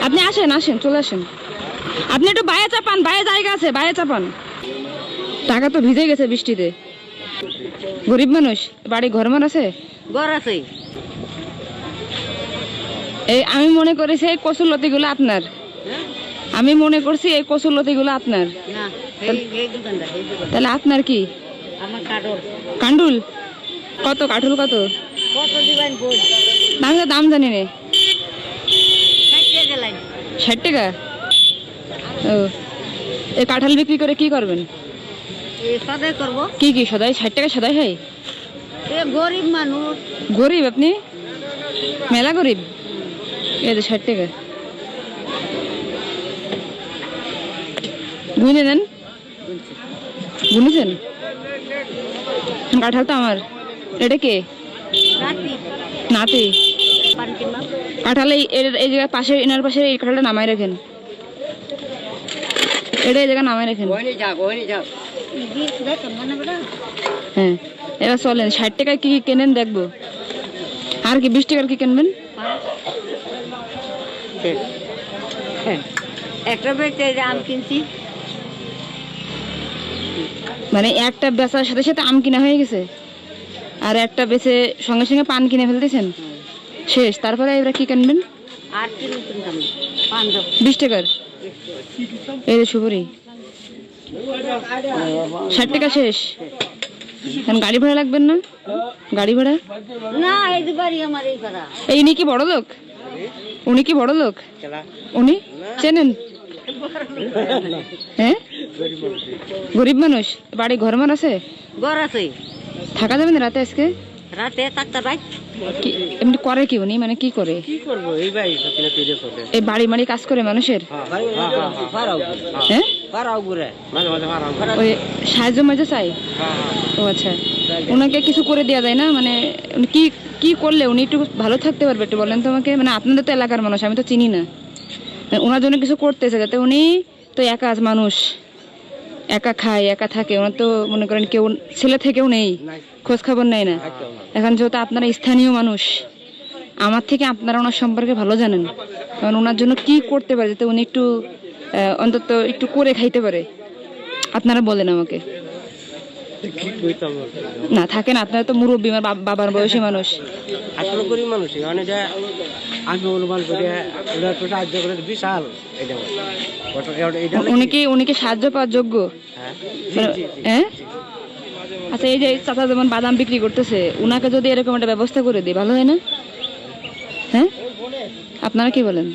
আপনি আসেন আসেন চলে আসেন। আপনি একটু বাইরে চাপান, বাইরে জায়গা আছে, বাইরে চাপান। টাকা তো ভিজে গেছে বৃষ্টিতে। গরিব মানুষ, বাড়ি ঘর মার আছে? ঘর আছে। এই আমি মনে করেছি এই কচুরলতি গুলো আপনার। আমি মনে করছি এই কচুরলতি গুলো আপনার। না, এই দোকানদার, এই দোকানদার। তাহলে আপনার কি? আমার কাঠল। কান্ডুল কত? কাঠুল কত? কত দিবেন বল? দাম জানি নে। 60 টাকা লাইন। 60 টাকা? ও, এই কাঁঠাল বিক্রি করে কি করবেন? এই সদাই করব। কি কি সদাই? 60 টাকা সদাই হয়? এ গরিব মানুষ। গরিব আপনি? মেলা গরিব। এই তো 60 টাকা। গুনে নেন। গুনেছেন? কাঁঠাল তো আমার। এটা কে? রাতি নাতি। পান কিনবা। কাঁঠাল এই জায়গায় পাশে, এনার পাশে এই কাঁঠালটা নামাই রাখেন। এটা এই জায়গায় নামাই রাখেন। ওইনি যাও। গিয়ে দেখ মনে বড়। হ্যাঁ, এবার চলেন। 60 টাকায় কি কি কেনেন দেখবো। আর কি 20 টাকার কি কিনবেন? একটা বেচে আম কিনছি। মানে একটা বেচার সাথে সাথে আম কিনা হয়ে গেছে, আর একটা বেচে সঙ্গে সঙ্গে পান কিনে ফেলতেছেন। শেষ। তারপরে এবার কি কিনবেন? আর কিনতাম 20 টাকার। এই যে সুপুরি 60 টাকা শেষ। কারণ গাড়ি ভাড়া লাগবেন না? গাড়ি ভাড়া না, এই বাড়ি আমার এই পাড়া। এই উনি কি বড় লোক? উনি কি বড় লোক? উনি চেনেন? হ্যাঁ, গরিব মানুষ, বাড়ি ঘর মার আছে? ঘর আছে। থাকা যাবে না রাতে আজকে? রাতে থাকতে পাই। এমনি করে কি উনি? মানে কি করে? এই বাড়ি মাড়ি কাজ করে মানুষের? হ্যাঁ, ওই সাহায্য মাঝে চাই। ও আচ্ছা, ওনাকে কিছু করে দেওয়া যায় না? মানে কি কি করলে উনি একটু ভালো থাকতে পারবে একটু বলেন তো আমাকে। মানে আপনাদের তো এলাকার মানুষ, আমি তো চিনি না। ওনার জন্য কিছু করতেছে যাতে, উনি তো একা মানুষ, একা খায় একা থাকে। ওনার তো মনে করেন কেউ ছেলে থেকেও নেই, খোঁজ খবর নেয় না। এখন যেহেতু আপনারা স্থানীয় মানুষ, আমার থেকে আপনারা ওনার সম্পর্কে ভালো জানেন, কারণ ওনার জন্য কি করতে পারে যাতে উনি একটু অন্তত একটু করে খাইতে পারে, আপনারা বলেন আমাকে। না থাকেন, আপনারা তো মুরব্বী, বাবার বয়সী মানুষ। আসলে গরিব মানুষ আমি অনুমান করি সাহায্য করে বিশাল। উনি কি সাহায্য পাওয়ার যোগ্য? হ্যাঁ, আচ্ছা, এই যে চাচা যেমন বাদাম বিক্রি করতেছে, উনাকে যদি এরকম একটা ব্যবস্থা করে দিই ভালো হয় না? হ্যাঁ, আপনারা কি বলেন?